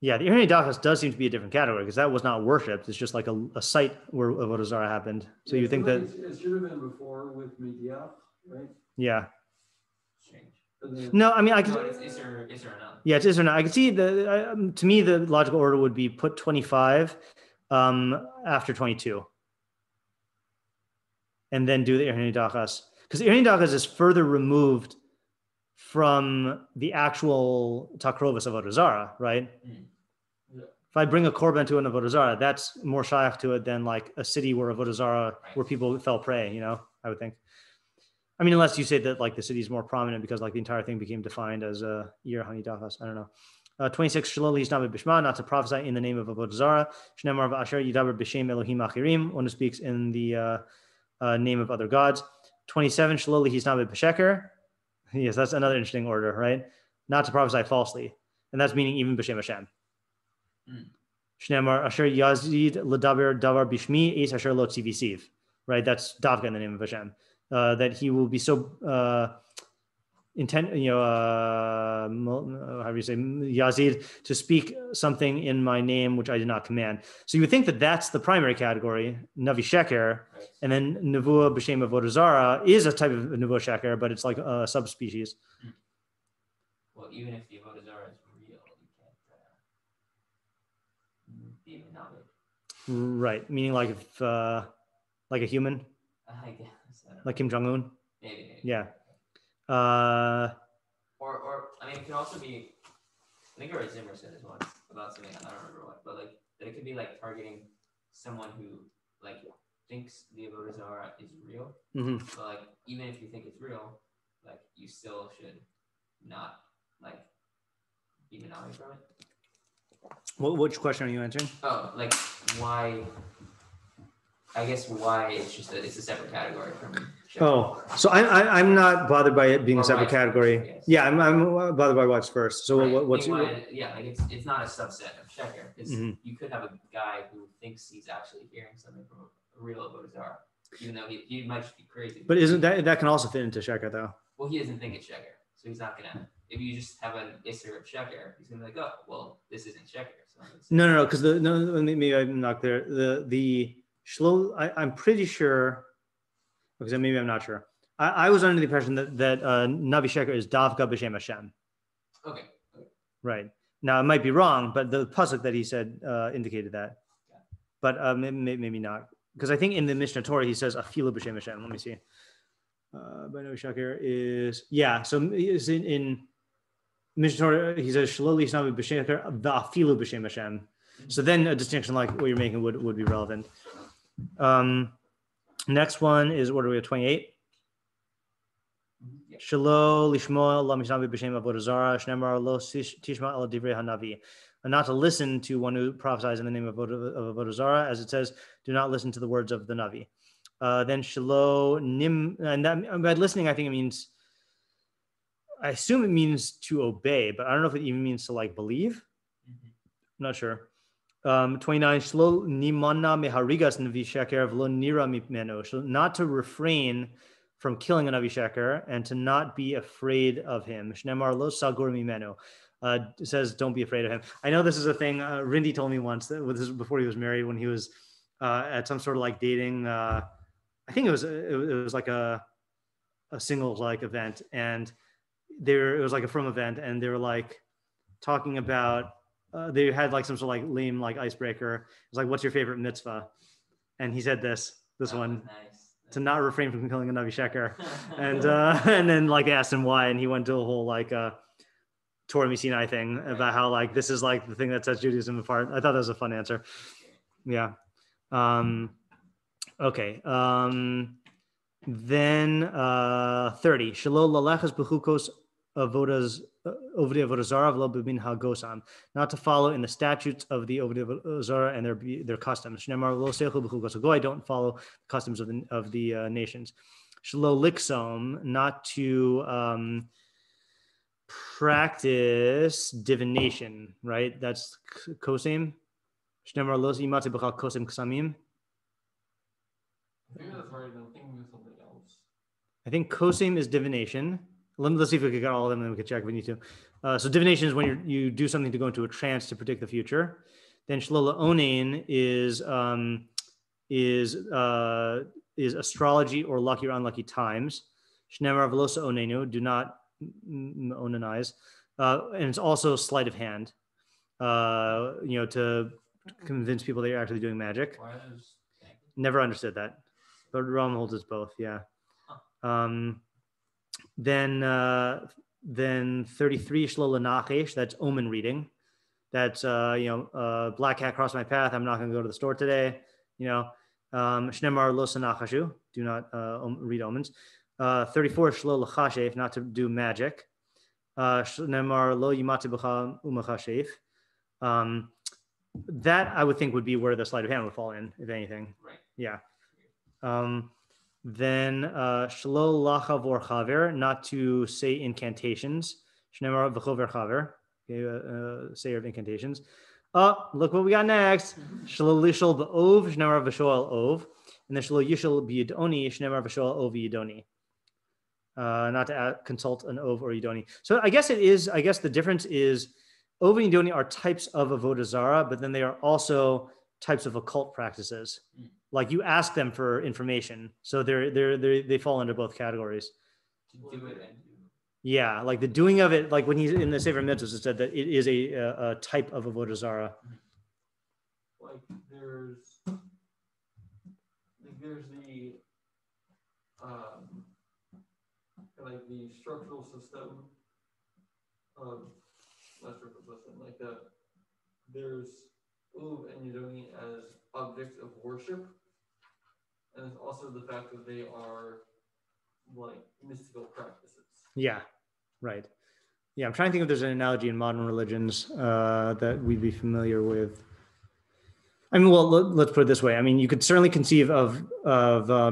Yeah, the Ir Hanidachas does seem to be a different category because that was not worshipped. It's just like a site where avodah zarah happened. So you think that it should have been before with media, right? Yeah. Strange. No, I mean I could. No, it's is or no. Yeah, it's is or no. I can see the. To me, the logical order would be put 25 after 22, and then do the Ir Hanidachas because the Ir Hanidachas is further removed from the actual takrovus of avodah zarah, right? Yeah. If I bring a korban to an avodah zarah, that's more shaykh to it than like a city where avodah zarah, where people fell prey. I would think. I mean, unless you say that like the city is more prominent because like the entire thing became defined as a Ir Hanidachas. I don't know. 26, Shalol he's not bishma, not to prophesy in the name of avodah zarah. Shnemar v'asher yidaber b'shem Elohim achirim, one who speaks in the name of other gods. 27, Shalol he's not b'sheker. Yes, that's another interesting order, right? Not to prophesy falsely, and that's meaning even b'shem Hashem. Shnemar asher yazid l'daber davar bishmi is asher lo tzivisiv. Right, that's davka in the name of Hashem. That he will be so intent, how do you say, Yazid, to speak something in my name which I did not command. So you would think that that's the primary category, Navi Sheker, and then Nevuah B'Shem Avodah Zarah is a type of Nevuah Sheker, but it's like a subspecies. Well, even if the avodah zarah is real, you can't be Navi. Right, meaning like if, like a human. I guess. Like Kim Jong-un? Maybe. Yeah. Or I mean, it could also be, I think Ray Zimmer said this once about something, I don't remember what, but like, that it could be like targeting someone who like thinks the avodah zarah is real. Mm-hmm. But like, even if you think it's real, like, you still should not like be monogamous from it. Which question are you answering? Oh, like why? I guess why it's a separate category from Oh, so I'm not bothered by it being a Or separate vice category. versa, yes. Yeah, I'm bothered by what's first. So Right. what's You wanted- yeah, like it's not a subset of sheker because Mhm. you could have a guy who thinks he's actually hearing something from a real avodah zarah, even though he might just be crazy. But isn't that can also fit into sheker though? Well, he doesn't think it's sheker, so he's not gonna. If you just have an isser of sheker, he's gonna be like, oh, well, this isn't sheker. So No, because maybe I'm not clear. The shlo, I'm pretty sure, because maybe I'm not sure. I was under the impression that Navi Sheker is Davka B'Shem Hashem. Okay. Right. Now it might be wrong, but the pasuk that he said indicated that. Yeah. But maybe not, because I think in the Mishneh Torah he says Afilu B'Shem Hashem. Let me see. But Navi Sheker is So is in Mishneh Torah he says Shaloli Navi B'Shem Sheker V'Afilu B'Shem Hashem. So then a distinction like what you're making would be relevant. Next one is what are we at 28? Shelo lishmoa Allah mishnavi b'shem avodah zarah shnemar lo tishma el divrei hanavi, and not to listen to one who prophesies in the name of avodah zarah, as it says, do not listen to the words of the navi. Then shelo nim, and that by listening, I think it means, I assume it means to obey, but I don't know if it even means to like believe. I'm not sure. 29 shelo nimana meharigas navi sheker v'lo nira mipmeno, not to refrain from killing a Navi Sheker and to not be afraid of him. Shnemar lo sagur mimenu. It says, don't be afraid of him. I know this is a thing. Rindy told me once that this before he was married, when he was at some sort of like dating. I think it was like a singles like event, and it was like a frum event, and they were like talking about. They had like some sort of like lame like icebreaker. It was like, what's your favorite mitzvah? And he said this one. Nice. To not refrain from killing a Navi Sheker. And then like they asked him why, and he went to a whole like Torah Misinai thing about how like this is like the thing that sets Judaism apart. I thought that was a fun answer. Yeah. Okay. Then 30. Shelo lalechas b'chukos avodah zarah v'lo b'min hagosam, not to follow in the statutes of the avodah zarah and their customs. Shnemar lo seichu b'chukos hagoy, don't follow the customs of the nations. Shelo liksom, not to practice divination, right? That's kosim. Shnemar lo imate b'chal kosim ksamim. I think that's right. I'm thinking of something else. I think kosim is divination. Let's see if we can get all of them, and then we can check if we need to. So divination is when you do something to go into a trance to predict the future. Then shlola onein is astrology or lucky or unlucky times. Shnemar velosa onenu, do not onanize, and it's also sleight of hand. To convince people that you're actually doing magic. Never understood that, but Rambam holds it's both. Yeah. Then 33 shlola nachesh, that's omen reading. That's black cat crossed my path, I'm not going to go to the store today. Shnemar lo sanachashu, do not read omens. 34 shlola chashef, not to do magic. Shnemar lo yimate b'cha umachashef. That I would think would be where the sleight of hand would fall in, if anything. Right. Yeah. Then shlo lachavor chaver, not to say incantations. Shnemar v'chover chaver, sayer of incantations. Look what we got next. Shlo lishol b'ov, shnemar v'shoal ov, and then shlo yishol b'yidoni, shnemar v'shoal ov yidoni. Not to consult an ov or yidoni. So I guess the difference is ov and yidoni are types of avodah zarah, but then they are also types of occult practices. Like you ask them for information, so they fall under both categories. To do it and Yeah, like the doing of it, like when he's in the Sefer Mitzvos, it said that it is a type of avodah zarah. Like there's the like the structural system of not structural system, like there's Uv and Yidoni as objects of worship, and it's also the fact that they are like mystical practices. Yeah, right. Yeah, I'm trying to think if there's an analogy in modern religions that we'd be familiar with. I mean, well, let's put it this way. I mean, you could certainly conceive of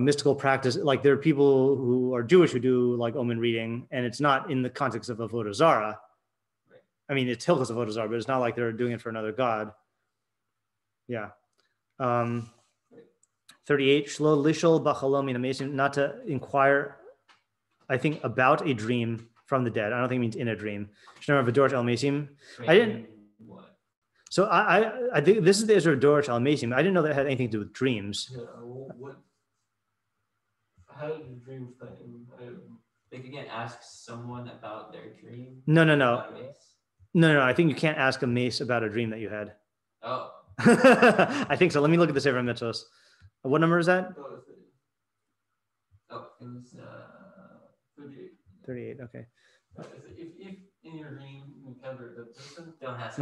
mystical practice. Like there are people who are Jewish who do like omen reading, and it's not in the context of avodah zarah. Right. I mean, it's hilchos avodah zarah, but it's not like they're doing it for another god. Yeah. 38. Shlo lishol b'chalom min hamesim, not to inquire, I think, about a dream from the dead. I don't think it means in a dream. Shneimar v'dorach el mesim. I didn't. What? So I think this is the Israel Dorach al Mesim. I didn't know that had anything to do with dreams. Yeah, well, how did the dream thing? Like you can't ask someone about their dream. No. About a mace? No. I think you can't ask a mace about a dream that you had. Oh. I think so. Let me look at the Sefer Mitzvos. What number is that? Oh, it was 38. 38. Okay. If in your dream you encounter that person, don't ask.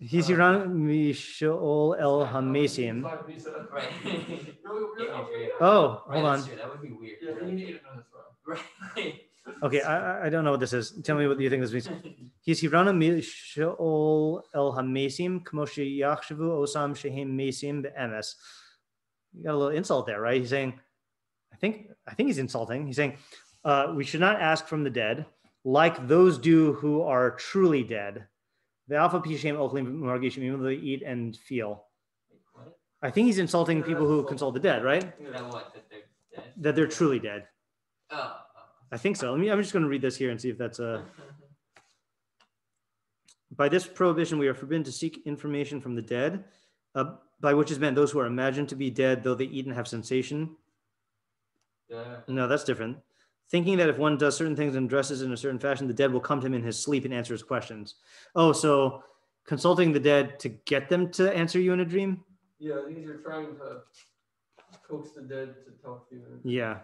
Hisiran Mishol El Hamesim. Right. Oh, Right, hold on. that's true. That would be weird. Yeah, you need to know this wrong. Right. Okay, I don't know what this is. Tell me what you think this means. Hisirana Mishol El Hamesim Kmoshi Yachshavu Osam Shehem Mesim Be'emes. You got a little insult there, right? He's saying, I think he's insulting. He's saying, we should not ask from the dead, like those do who are truly dead. The alpha pishem ochlim margishim, even though they eat and feel. What? I think he's insulting people who console the dead, right? That what? That they're dead? That they're truly dead. Oh. I think so. I'm just going to read this here and see if that's a. By this prohibition, we are forbidden to seek information from the dead, by which is meant those who are imagined to be dead, though they eat and have sensation. No, that's different. Thinking that if one does certain things and dresses in a certain fashion, the dead will come to him in his sleep and answer his questions. Oh, so consulting the dead to get them to answer you in a dream? Yeah, these are trying to coax the dead to talk to you. Yeah.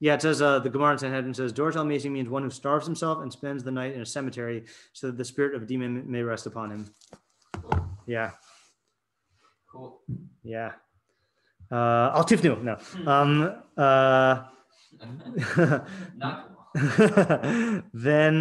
Yeah, it says, the Gemara in Sanhedrin says, Dorach al Mesim means one who starves himself and spends the night in a cemetery so that the spirit of a demon may rest upon him. Cool. Yeah. Cool. Yeah. Al tifnu. No. Not cool. Then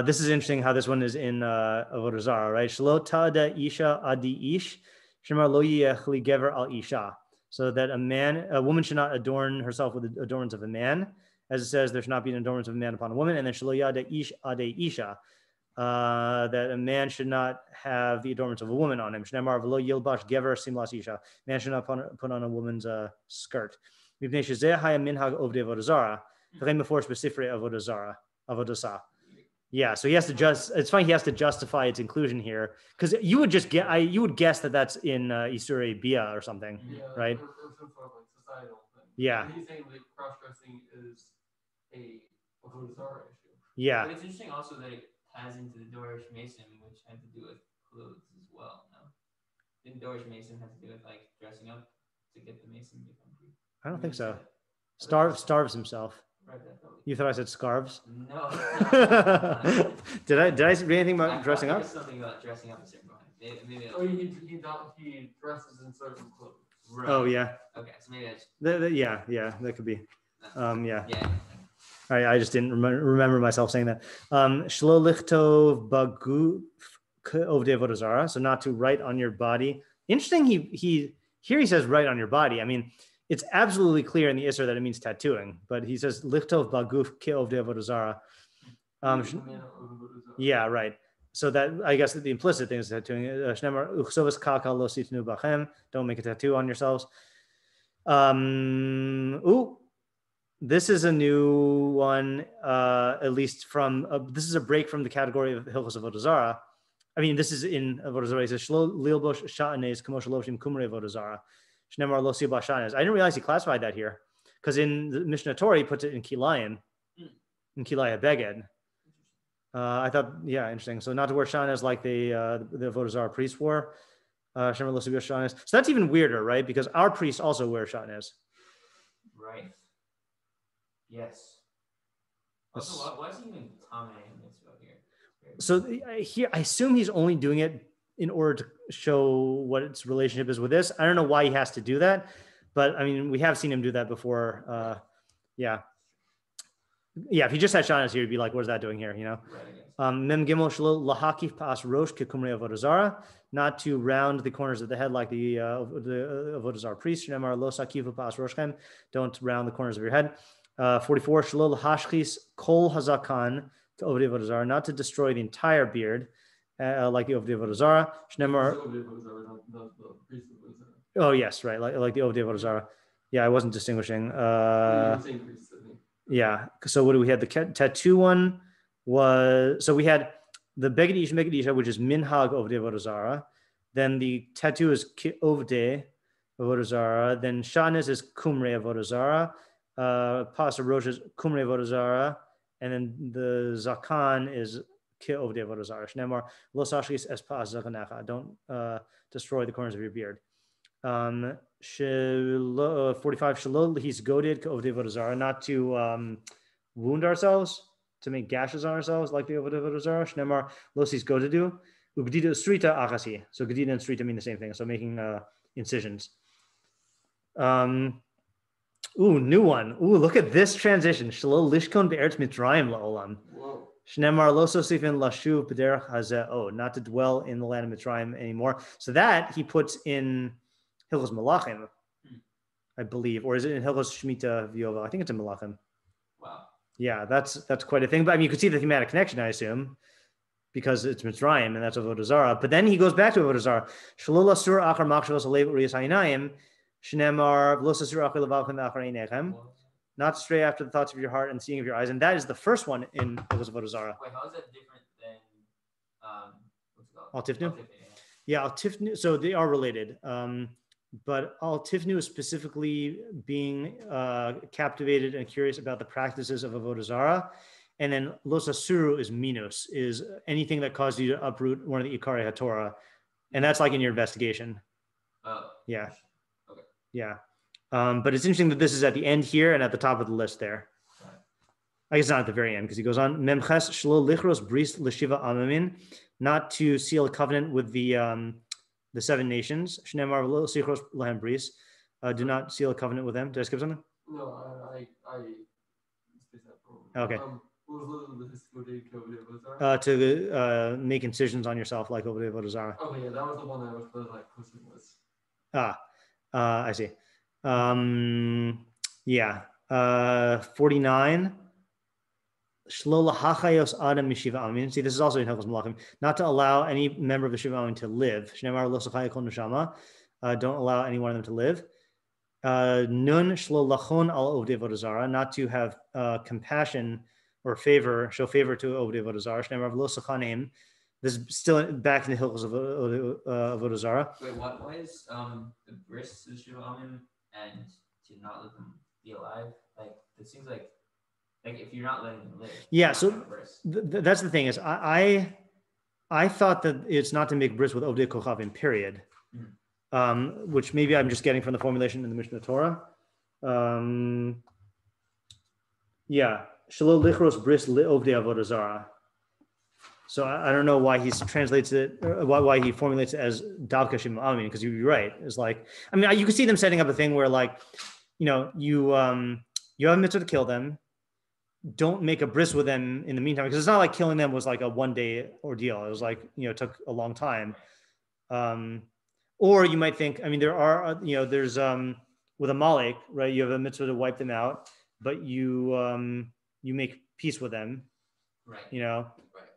this is interesting how this one is in avodah zarah, right? Shlo ta'ada isha adi ish, shemar lo yechli gever al isha. So that a woman should not adorn herself with the adornments of a man, as it says, there should not be an adornment of a man upon a woman. And then shlo yada ish ade isha, that a man should not have the adornments of a woman on him. Shnemar v'lo yilbash gever simlas isha. Man should not put on a woman's skirt. Before specific avodah sa. Yeah, so he has to it's funny, he has to justify its inclusion here, because you would guess that that's in Isurei Bia or something, right? Or some sort of like societal thing. Yeah. And he's saying that cross-dressing is a avodah zarah issue. Yeah. But it's interesting also that it ties into the Dorish Mason, which had to do with clothes as well. No? Didn't Dorish Mason have to do with like dressing up to get the Mason to come through? I don't think so. Starves himself. Right, definitely. You thought I said scarves? No. Did I read anything about dressing up? Something about dressing up a certain point. Maybe Oh, he dresses in certain clothes. Right. Oh yeah. Okay, so maybe I just. Yeah, that could be. Yeah. Yeah. I just didn't remember myself saying that. Shlo lichtov baguf ovdei avodah zarah. So not to write on your body. Interesting. He says write on your body. I mean, it's absolutely clear in the Isser that it means tattooing, but he says lichtov baguf ke ovdei avodah zarah. Yeah, right. So that, I guess, the implicit thing is tattooing. Shnemar uchsovas kalkal lo sitnu bachem. Don't make a tattoo on yourselves. This is a new one, at least from, this is a break from the category of Hilchos Avodah Zarah. I mean, this is in Avodah Zarah. It says, Shlo lilbosh sha'anes kamo shaloshim kumrei Avodah Zarah. Shnemar lo sibah sha'anes. I didn't realize he classified that here, because in the Mishneh Torah, he puts it in Kilayan, in Kilaya Beged. I thought, yeah, interesting. So not to wear sha'anes like the Avodah Zarah priests wore. Shnemar lo sibah sha'anes. So that's even weirder, right? Because our priests also wear sha'anes. Right. Yes. Also, why is he even commenting on mitzvah here? So here, I assume he's only doing it in order to show what its relationship is with this. I don't know why he has to do that, but I mean, we have seen him do that before. Yeah. Yeah, if he just had shanas here, you'd be like, what is that doing here? You know? Right, I guess. Mem gimel shelo lahakif pas rosh kekumrei avodah zarah, not to round the corners of the head like the avodah zarah priest. Shnemar lo sakivu pas roshchem, don't round the corners of your head. 44 shelo lahashchis kol hazakan to avodah zarah, not to destroy the entire beard like the avodah zarah. Shnemar. Oh yes, right, like the avodah zarah. Yeah, I wasn't distinguishing. Yeah. So what do we have? The tattoo one was, so we had the Beged Isha, which is minhag of the avodah zarah. Then the tattoo is ovde avodah zarah. Then shanis is kumre avodah zarah. Pas rosh is kumre avodah zarah. And then the zakan is ki ovde avodah zarah. Shnemar lo sashis es pas zakanecha. Don't destroy the corners of your beard. 45 shalol he's goaded ka ovde avodah zarah, not to wound ourselves, to make gashes on ourselves like the avodah zarah. Shnemar losis godedu ugdida strita achasi. So gedida and strita mean the same thing. So making incisions. New one. Look at this transition. Shalol lishkon be'eretz mitzrayim la'olam. Shnemar lo sosifin lashuv b'derech hazeh. Not to dwell in the land of Mitzrayim anymore. So that he puts in Hilchos Malachim, I believe, or is it in Hilchos Shemitah V'Yovel? I think it's in Malachim. Wow. Yeah, that's quite a thing. But I mean, you could see the thematic connection, I assume, because it's Mitzrayim and that's avodah zarah. But then he goes back to avodah zarah. Shalol asur achar machshavos alev uriyas ha'inayim, shnemar v'los asur achar levavchem v'achar einechem, not to stray after the thoughts of your heart and seeing of your eyes. And that is the first one in Hilchos avodah zarah. Wait, how is that different than what's it called? Al-Tifnu? Yeah, Al-Tifnu. So they are related. But Al-Tifnu is specifically being captivated and curious about the practices of avodah zarah. And then Los Asuru is minus, is anything that caused you to uproot one of the Ikari HaTorah. And that's like in your investigation. Oh. Yeah. Okay. Yeah. But it's interesting that this is at the end here and at the top of the list there. Right. I guess not at the very end, because he goes on, Memches shlo lichros bris l'shiva amamin, not to seal a covenant with the 7 nations. Shnemar v'lo sichros lahem bris, do not seal a covenant with them. Did I skip something? No, I Okay. To make incisions on yourself like over the avodah zarah. Oh yeah, that was the one I was like pushing was. I see. 49. Shlo lahachayos adam mishiva amin. See, this is also in Hilchos Malachim. Not to allow any member of the Shiva Amin to live. Shnemar lo sachaya kol neshama. Don't allow any one of them to live. Nun shlo lachon al ovdei avodah zarah. Not to have compassion or favor, show favor to ovdei avodah zarah. Shnemar lo sachanim. This is still back in the Hilchos of avodah zarah. Wait, why is the bris the Shiva Amin and to not let them be alive? Like, it seems like if you're not letting them live. Yeah, so that's the thing is I thought that it's not to make bris with ovdei kochavim, period. Which maybe I'm just getting from the formulation in the Mishneh Torah. Shelo lichros bris li ovdei avodah zarah. So I don't know why he translates it, why he formulates it as davka shim amin, because you're right. It's like, I mean, you can see them setting up a thing where, like, you know, you have a mitzvah to kill them. Don't make a bris with them in the meantime, because it's not like killing them was like a one-day ordeal. It was like, you know, it took a long time. Or you might think, I mean, there are, you know, there's with a malik, right? You have a mitzvah to wipe them out, but you make peace with them, right? You know.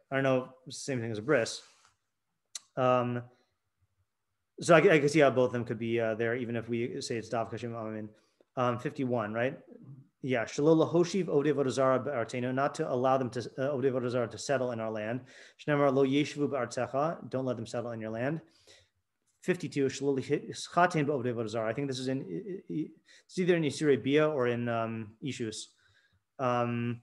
I don't know, it's the same thing as a bris. So I can see how both of them could be there, even if we say it's dav kashim amin. 51, right? Yeah, shelo lahoshiv ovdei avodah zarah be'artenu, not to allow them to ovdei avodah zarah to settle in our land. Shnemar lo yeshvu be'artecha, don't let them settle in your land. 52, shelo chatein be'ovdei avodah zarah. I think this is it's either in Yisirei Bia or in Ishus. I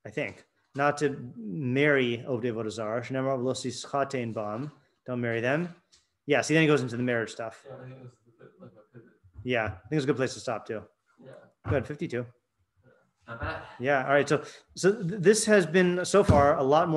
think. Not to marry ovdei avodah zarah. Shnemar lo chatein bam, don't marry them. Yeah, see, then he goes into the marriage stuff. Yeah, I think it's like a pivot. Yeah, I think it's a good place to stop too. Yeah. Good, 52. Not bad. Yeah, all right. So this has been so far a lot more